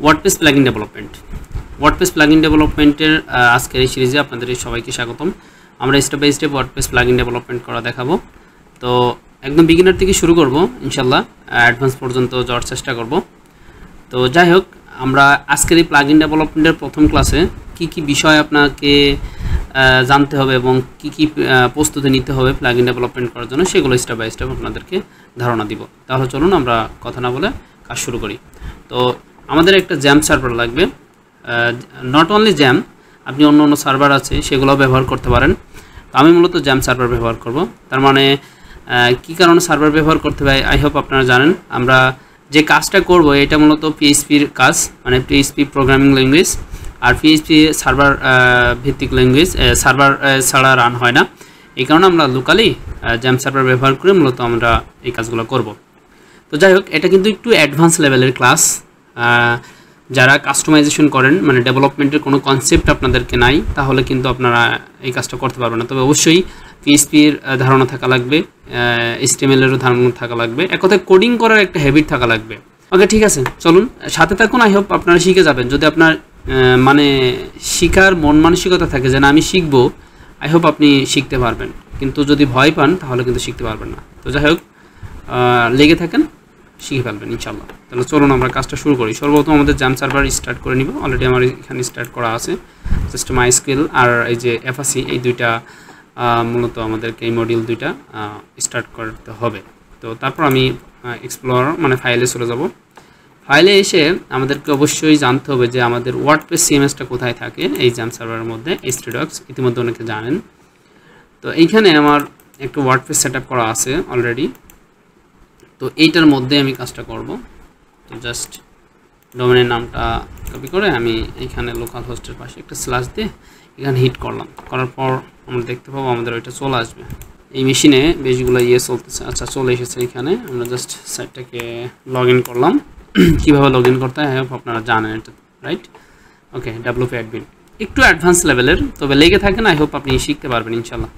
WordPress plugin development. WordPress plugin ডেভেলপমেন্টের আজকের এই সিরিজে আপনাদের সবাইকে স্বাগতম। আমরা step by step WordPress plugin development করা দেখাবো। তো একদম বিগিনার থেকে শুরু করব, ইনশাল্লাহ অ্যাডভান্স পর্যন্ত যাওয়ার চেষ্টা করব। তো যাই হোক, আমরা আজকের এই প্লাগইন ডেভেলপমেন্টের প্রথম ক্লাসে কি কি বিষয় আপনাকে জানতে হবে এবং কি কি প্রস্তুতি নিতে হবে প্লাগইন ডেভেলপমেন্ট করার জন্য, সেগুলো স্টেপ বাই স্টেপ আপনাদেরকে ধারণা দিব। তাহলে চলুন আমরা কথা না বলে কাজ শুরু করি। তো আমাদের একটা জ্যাম সার্ভার লাগবে। নট অনলি জ্যাম, আপনি অন্য অন্য সার্ভার আছে সেগুলোও ব্যবহার করতে পারেন। তো আমি মূলত জ্যাম সার্ভার ব্যবহার করব। তার মানে কী কারণে সার্ভার ব্যবহার করতে হবে আই হোপ আপনারা জানেন। আমরা যে কাজটা করব এটা মূলত পিএইচপির কাজ, মানে পিএইচপি প্রোগ্রামিং ল্যাঙ্গুয়েজ। আর পিএইচপি সার্ভার ভিত্তিক ল্যাঙ্গুয়েজ, সার্ভার ছাড়া রান হয় না। এই কারণে আমরা লোকালি জ্যাম সার্ভার ব্যবহার করে মূলত আমরা এই কাজগুলো করব। তো যাই হোক, এটা কিন্তু একটু অ্যাডভান্স লেভেলের ক্লাস। যারা কাস্টমাইজেশন করেন, মানে ডেভেলপমেন্টের কোনো কনসেপ্ট আপনাদেরকে নাই, তাহলে কিন্তু আপনারা এই কাজটা করতে পারবেন না। তবে অবশ্যই পিএইচপির ধারণা থাকা লাগবে, এইচটিএমএলেরও ধারণা থাকা লাগবে, এক কথায় কোডিং করার একটা হ্যাবিট থাকা লাগবে। ওকে, ঠিক আছে, চলুন সাথে থাকুন। আই হোপ আপনারা শিখে যাবেন। যদি আপনার মানে শিখার মন মানসিকতা থাকে যে না আমি শিখবো, আই হোপ আপনি শিখতে পারবেন। কিন্তু যদি ভয় পান তাহলে কিন্তু শিখতে পারবেন না। তো যাই হোক, লেগে থাকেন, শিখে ফেলবেন ইনশাল্লাহ। তাহলে চলুন আমরা কাজটা শুরু করি। সর্বপ্রথম আমাদের জ্যাম সার্ভার স্টার্ট করে নিব। অলরেডি আমার এখানে স্টার্ট করা আছে। জাস্ট মাইস্কুয়েল আর এই যে এফএসি, এই দুইটা মূলত আমাদেরকে এই মডিউল দুইটা স্টার্ট করতে হবে। তো তারপর আমি এক্সপ্লোরার মানে ফাইলে চলে যাব। ফাইলে এসে আমাদেরকে অবশ্যই জানতে হবে যে আমাদের ওয়ার্ডপ্রেস সিএমএসটা কোথায় থাকে। এই জ্যাম সার্ভারের মধ্যে এইচটিডক্স ইতিমধ্যে অনেকে জানেন। তো এইখানে আমার একটা ওয়ার্ডপ্রেস সেট আপ করা আছে অলরেডি। তো এইটার মধ্যে আমি কাজটা করব। তো জাস্ট ডোমেনের নামটা কপি করে আমি এইখানে লোকাল হোস্টের পাশে একটা স্ল্যাশ দিয়ে এখানে হিট করলাম। করার পর আমরা দেখতে পাবো আমাদের ওইটা চলে আসবে। এই মেশিনে বেশগুলো চলতেছে। আচ্ছা, চলে এসেছে এখানে। আমরা জাস্ট সাইটটাকে লগ ইন করলাম। কীভাবে লগ ইন করতে হয় আপনারা জানেন এটা, রাইট? ওকে, WP অ্যাডমিন একটু অ্যাডভান্স লেভেলের, তবে লেগে থাকেন, আই হোপ আপনি শিখতে পারবেন ইনশাল্লাহ।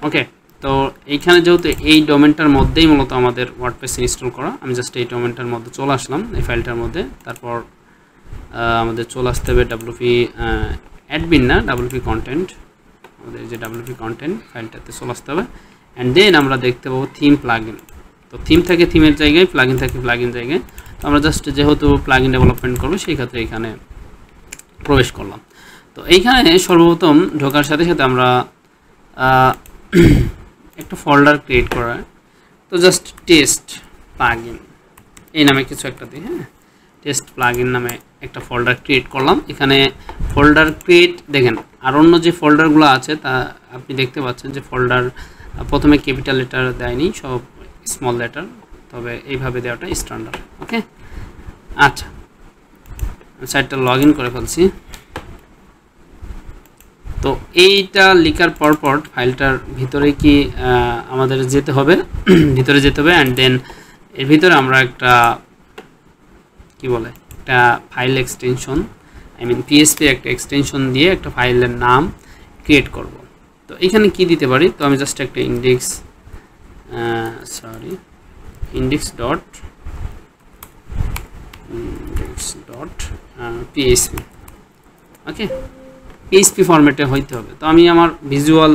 ওকে, তো এইখানে যেহেতু এই ডোমেনটার মধ্যেই মূলত আমাদের ওয়ার্ডপ্রেস ইনস্টল করা, আমি জাস্ট এই ডোমেনটার মধ্যে চলে আসলাম, এই ফাইলটার মধ্যে। তারপর আমাদের চলে আসতে হবে WP অ্যাডমিন না, WP কন্টেন্ট। আমাদের যে WP কন্টেন্ট ফাইলটাতে চলে আসতে হবে। অ্যান্ড দেন আমরা দেখতে পাবো থিম প্লাগইন। তো থিম থাকে থিমের জায়গায়, প্লাগইন থাকে প্লাগইন জায়গায়। তো আমরা জাস্ট যেহেতু প্লাগইন ডেভেলপমেন্ট করবো সেই ক্ষেত্রে এখানে প্রবেশ করলাম। তো এইখানে সর্বপ্রথম ঢোকার সাথে সাথে আমরা একটা ফোল্ডার ক্রিয়েট করা। তো জাস্ট টেস্ট প্লাগইন এই নামে কিছু একটা দিই। হ্যাঁ, টেস্ট প্লাগইন নামে একটা ফোল্ডার ক্রিয়েট করলাম। এখানে ফোল্ডার ক্রিয়েট দেখেন, আর অন্য যে ফোল্ডারগুলো আছে তা আপনি দেখতে পাচ্ছেন যে ফোল্ডার প্রথমে ক্যাপিটাল লেটার দেয়নি, সব স্মল লেটার। তবে এইভাবে দেওয়াটা স্ট্যান্ডার্ড। ওকে, আচ্ছা, সাইটটা লগ ইন করে ফেলছি। তো এইটা লেখার পরপর ফাইলটার ভিতরে কি আমাদের যেতে হবে, ভিতরে যেতে হবে। অ্যান্ড দেন এর ভিতরে আমরা একটা কি বলে একটা file extension, I mean PHP একটা এক্সটেনশন দিয়ে একটা ফাইলের নাম ক্রিয়েট করব। তো এখানে কি দিতে পারি? তো আমি জাস্ট একটা ইন্ডেক্স ডট PHP, ওকে, PHP ফরম্যাটে হইতে হবে। তো আমি আমার ভিজুয়াল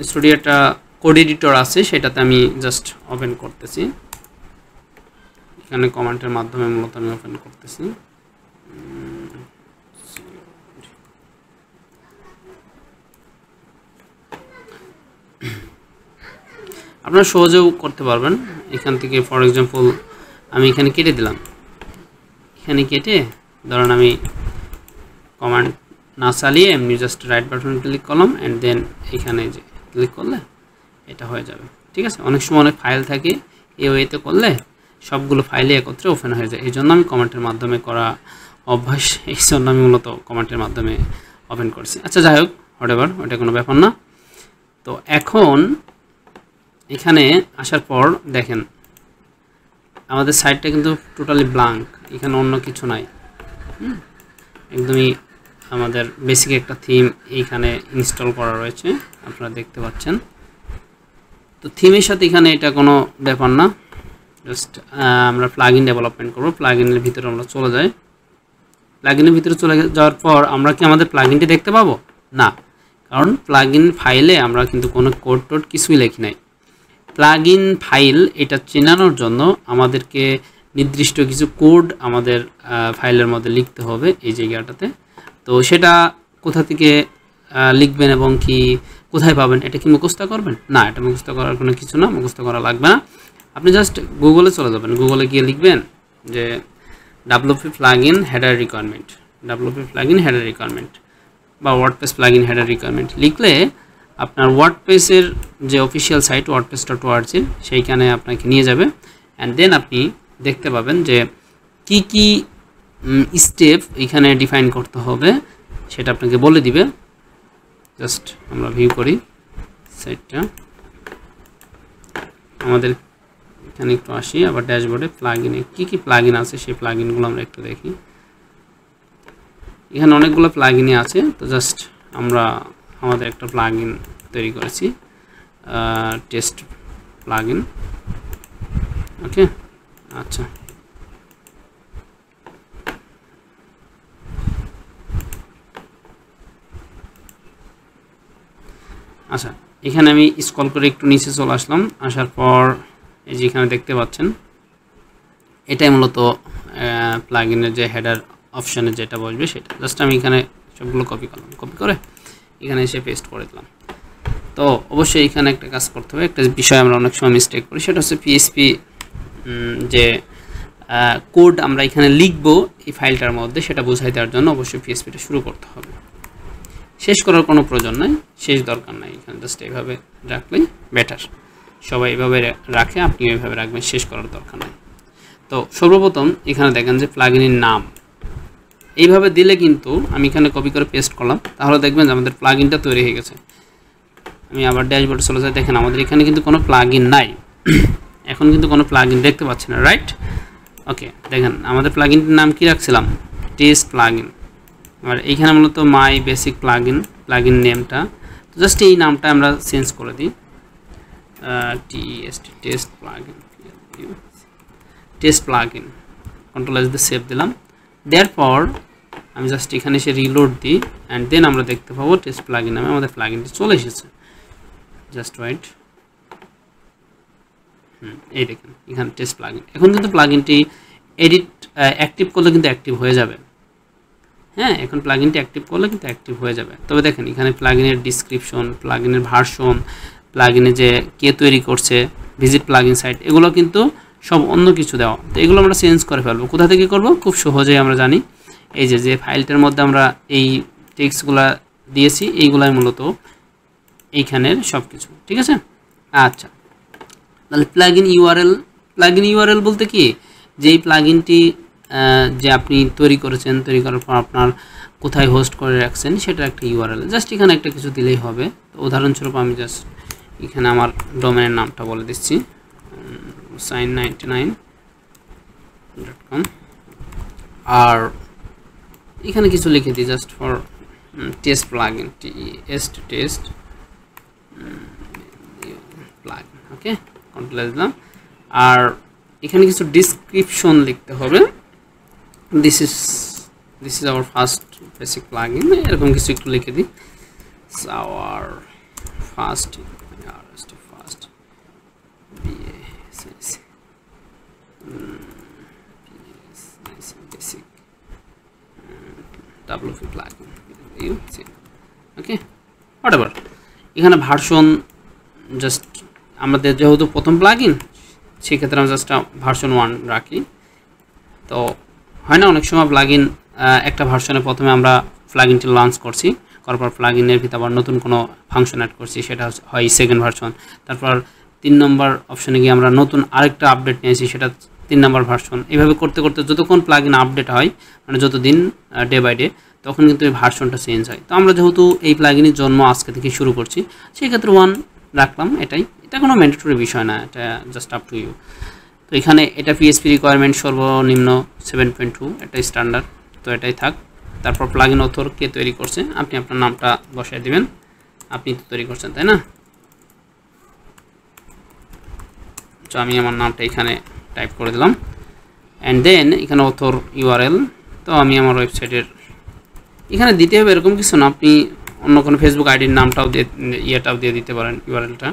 স্টুডিওটা কোড এডিটর আছে, সেটাতে আমি জাস্ট ওপেন করতেছি। এখানে কমান্ডের মাধ্যমে মূলত আমি ওপেন করতেছি। আপনারা সহজেও করতে পারবেন এখান থেকে। ফর এক্সাম্পল আমি এখানে কেটে দিলাম, এখানে কেটে ধরুন আমি কমান্ড না চালিয়ে এমনি জাস্ট রাইট বাটন ক্লিক করলাম। অ্যান্ড দেন এখানে যে ক্লিক করলে এটা হয়ে যাবে। ঠিক আছে, অনেক সময় অনেক ফাইল থাকে, এই ওয়েতে করলে সবগুলো ফাইলে একত্রে ওপেন হয়ে যায়। এই জন্য আমি কমান্ডের মাধ্যমে করা অভ্যাস, এই জন্য আমি মূলত কমান্ডের মাধ্যমে ওপেন করছি। আচ্ছা, যাই হোক, হোয়াটএভার, ওটা কোনো ব্যাপার না। তো এখন এখানে আসার পর দেখেন আমাদের সাইটটা কিন্তু টোটালি ব্ল্যাঙ্ক, এখানে অন্য কিছু নাই। একদমই আমাদের বেসিক একটা থিম এইখানে ইনস্টল করা রয়েছে, আপনারা দেখতে পাচ্ছেন। তো থিমের সাথে এখানে এটা কোনো ব্যাপার না, জাস্ট আমরা প্লাগইন ডেভেলপমেন্ট করব। প্লাগইনের ভিতরে আমরা চলে যাই। প্লাগইনের ভিতরে চলে যাওয়ার পর আমরা কি আমাদের প্লাগইনটি দেখতে পাবো? না, কারণ প্লাগইন ফাইলে আমরা কিন্তু কোনো কোড টোড কিছুই লিখি নাই। প্লাগইন ফাইল এটা চেনানোর জন্য আমাদেরকে নির্দিষ্ট কিছু কোড আমাদের ফাইলের মধ্যে লিখতে হবে এই জায়গাটাতে। তো সেটা কোথা থেকে লিখবেন এবং কি কোথায় পাবেন, এটা কি মুখস্থ করবেন? না, এটা মুখস্থ করার কোনো কিছু না, মুখস্থ করা লাগবে না। আপনি জাস্ট গুগলে চলে যাবেন, গুগলে গিয়ে লিখবেন যে WP plugin header requirement, WP plugin header requirement বা ওয়ার্ডপ্রেস প্লাগইন হেডার রিকোয়ারমেন্ট লিখলে আপনার ওয়ার্ডপ্রেসের যে অফিসিয়াল সাইট wordpress.org সেইখানে আপনাকে নিয়ে যাবে। অ্যান্ড দেন আপনি দেখতে পাবেন যে কি কি স্টেপ এখানে ডিফাইন করতে হবে সেটা আপনাকে বলে দিবে। জাস্ট আমরা ভিউ করি সাইটটা, আমাদের এখানে একটু আসি, আবার ড্যাশবোর্ডে প্লাগইনে কি কি প্লাগইন আছে সেই প্লাগইনগুলো আমরা একটু দেখি। এখানে অনেকগুলো প্লাগইনই আছে। তো জাস্ট আমরা আমাদের একটা প্লাগইন তৈরি করেছি, টেস্ট প্লাগইন। ওকে, আচ্ছা, আচ্ছা এখানে আমি স্ক্রল করে একটু নিচে চলে আসলাম। আসার পর এই যে এখানে দেখতে পাচ্ছেন এটাই মূলত প্লাগইনের যে হেডার অপশানে যেটা বসবে সেটা। জাস্ট আমি এখানে সবগুলো কপি করলাম, কপি করে এখানে এসে পেস্ট করে দিলাম। তো অবশ্যই এখানে একটা কাজ করতে হবে, একটা বিষয় আমরা অনেক সময় মিস্টেক করি, সেটা হচ্ছে পিএইচপি যে কোড আমরা এখানে লিখবো এই ফাইলটার মধ্যে সেটা বোঝাই দেওয়ার জন্য অবশ্যই পিএইচপিটা শুরু করতে হবে। শেষ করার কোনো প্রয়োজন নাই, শেষ দরকার নাই, এখানে জাস্ট এইভাবে রাখলেই বেটার। সবাই এইভাবে রাখে, আপনি এইভাবে রাখবেন, শেষ করার দরকার নাই। তো সর্বপ্রথম এখানে দেখেন যে প্লাগইনের নাম এইভাবে দিলে কিন্তু আমি এখানে কপি করে পেস্ট করলাম, তাহলে দেখবেন যে আমাদের প্লাগইনটা তৈরি হয়ে গেছে। আমি আবার ড্যাশবোর্ডে চলে যাই, দেখেন আমাদের এখানে কিন্তু কোনো প্লাগইন নাই, এখন কিন্তু কোনো প্লাগইন দেখতে পাচ্ছি না, রাইট? ওকে, দেখেন আমাদের প্লাগইনটির নাম কি রাখছিলাম? Test plugin. আর এইখানে মূলত মাই বেসিক প্লাগইন, প্লাগইন নেমটা তো জাস্ট এই নামটা আমরা চেঞ্জ করে দিই, test plugin, test plugin. Control S দিয়ে সেভ দিলাম। দেওয়ার পর আমি জাস্ট এখানে এসে রিলোড দিই, অ্যান্ড দেন আমরা দেখতে পাবো টেস্ট প্লাগইন নামে আমাদের প্লাগইনটি চলে এসেছে। জাস্ট ওয়েট, এই দেখেন এখানে টেস্ট প্লাগইন। এখন কিন্তু প্লাগইনটি এডিট অ্যাক্টিভ করলে কিন্তু অ্যাক্টিভ হয়ে যাবে। হ্যাঁ, এখন প্লাগইনটি অ্যাক্টিভ করলে কিন্তু অ্যাক্টিভ হয়ে যাবে। তবে দেখেন এখানে প্লাগইনের ডিসক্রিপশন, প্লাগইনের ভার্সন, প্লাগইনে যে কে তৈরি করছে, ভিজিট প্লাগইন সাইট, এগুলো কিন্তু সব অন্য কিছু দেওয়া। তো এগুলো আমরা চেঞ্জ করে ফেলবো। কোথা থেকে করব? খুব সহজেই আমরা জানি, এই যে ফাইলটার মধ্যে আমরা এই টেক্সটগুলো দিয়েছি এইগুলাই মূলত এইখানের সব কিছু, ঠিক আছে? আচ্ছা, তাহলে প্লাগইন ইউআরএল বলতে কি, যেই প্লাগইনটি যে আপনি তৈরি করেছেন, তৈরি করার পর আপনার কোথায় হোস্ট করে রাখছেন সেটার একটা ইউআরএল। জাস্ট এখানে একটা কিছু দিলেই হবে। তো উদাহরণস্বরূপ আমি জাস্ট এখানে আমার ডোমেনের নামটা বলে দিচ্ছি, sign99.com, আর এখানে কিছু লিখে দিই just for test plugin, test plugin. Okay, control S দিলাম। আর এখানে কিছু ডিসক্রিপশন লিখতে হবে, this is our first basic plugin, এরকম কিছু একটু লিখে দিই, our first basic WP plugin, okay, whatever. এখানে ভার্সন জাস্ট আমাদের যেহেতু প্রথম প্লাগইন সেক্ষেত্রে আমরা জাস্ট ভার্সন 1 রাখি। তো হয় না অনেক সময় প্লাগইন একটা ভার্সনে প্রথমে আমরা প্লাগইনটি লঞ্চ করছি, করার পর প্লাগইনের ভিতরে আবার নতুন কোনো ফাংশন অ্যাড করছি, সেটা হয় সেকেন্ড ভার্সন। তারপর 3 নম্বর অপশনে গিয়ে আমরা নতুন আরেকটা আপডেট নিয়েছি, সেটা 3 নম্বর ভার্সন। এইভাবে করতে করতে যতক্ষণ প্লাগইন আপডেট হয়, মানে যতদিন ডে বাই ডে, তখন কিন্তু এই ভার্সনটা চেঞ্জ হয়। তো আমরা যেহেতু এই প্লাগইনের জন্ম আজকে থেকে শুরু করছি, সেক্ষেত্রে 1 রাখলাম। এটা কোনো ম্যান্ডেটরি বিষয় না, এটা জাস্ট আপ টু ইউ। তো এখানে এটা পিএইচপি রিকোয়ারমেন্ট সর্বনিম্ন 7.2, এটা স্ট্যান্ডার্ড, তো এটাই থাক। তারপর প্লাগইন অথর কে তৈরি করছে, আপনি আপনার নামটা বসায় দিবেন, আপনি তো তৈরি করছেন তাই না? তো আমি আমার নামটা এখানে টাইপ করে দিলাম অ্যান্ড দেন এখানে অথর ইউআরএল তো আমি আমার ওয়েবসাইটের এখানে দিতে হবে এরকম কিছু না আপনি অন্য কোনো ফেসবুক আইডির নামটাও দিয়ে দিতে পারেন ইউআরএলটা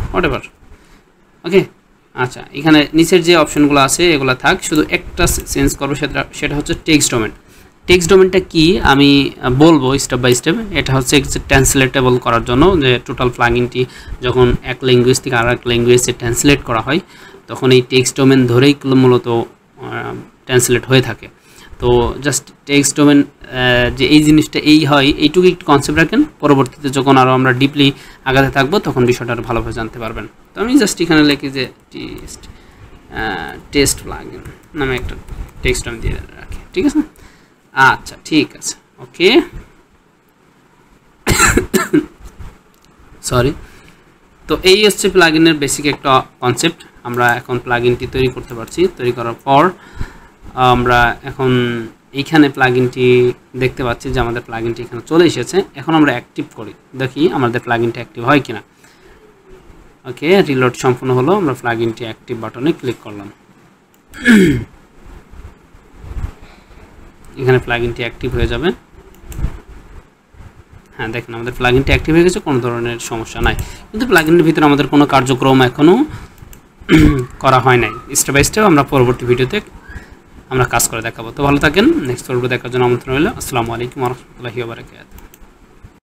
হোয়াটএভার ওকে আচ্ছা এখানে নিচের যে অপশনগুলো আছে এগুলো থাক শুধু একটা চেঞ্জ করবো সেটা হচ্ছে টেক্সট ডোমেন টেক্সট ডোমেনটা কি আমি বলবো স্টেপ বাই স্টেপ এটা হচ্ছে ট্রান্সলেটেবল করার জন্য যে টোটাল প্লাগইনটি যখন এক ল্যাঙ্গুয়েজ থেকে আর এক ল্যাঙ্গুয়েজে ট্রান্সলেট করা হয় তখন এই টেক্সট ডোমেন ধরেই মূলত ট্রান্সলেট হয়ে থাকে তো জাস্ট টেক্সট ডোমেন যে এই জিনিসটা এই হয় এইটুকু একটু কনসেপ্ট রাখেন পরবর্তীতে যখন আরও আমরা ডিপলি আগাতে থাকবো তখন বিষয়টা আরও ভালোভাবে জানতে পারবেন তো আমি জাস্ট এখানে লিখি যে টেক্সট প্লাগইন নামে একটা টেক্সট আমি দিয়ে রাখি ঠিক আছে আচ্ছা ঠিক আছে ওকে সরি তো এই হচ্ছে প্লাগইনের বেসিক একটা কনসেপ্ট আমরা এখন প্লাগইনটি তৈরি করতে পারছি তৈরি করার পর আমরা এখন এইখানে প্লাগইনটি দেখতে পাচ্ছি যে আমাদের প্লাগইনটি এখানে চলে এসেছে এখন আমরা অ্যাক্টিভ করি দেখি আমাদের প্লাগইনটি অ্যাক্টিভ হয় কিনা ওকে রিলোড সম্পূর্ণ হলো আমরা প্লাগইনটি অ্যাক্টিভ বাটনে ক্লিক করলাম এখানে প্লাগইনটি অ্যাক্টিভ হয়ে যাবে হ্যাঁ দেখেন আমাদের প্লাগইনটি অ্যাক্টিভ হয়ে গেছে কোনো ধরনের সমস্যা নাই কিন্তু প্লাগইনের ভিতরে আমাদের কোনো কার্যক্রম এখনও করা হয় নাই স্টেপ বাই স্টেপ আমরা পরবর্তী ভিডিওতে আমরা কাজ করে দেখাবো তো ভালো থাকেন নেক্সট ভিডিও দেখার জন্য আমন্ত্রণ রইল আসসালামু আলাইকুম ওয়া রাহমাতুল্লাহি ওয়া বারাকাতুহু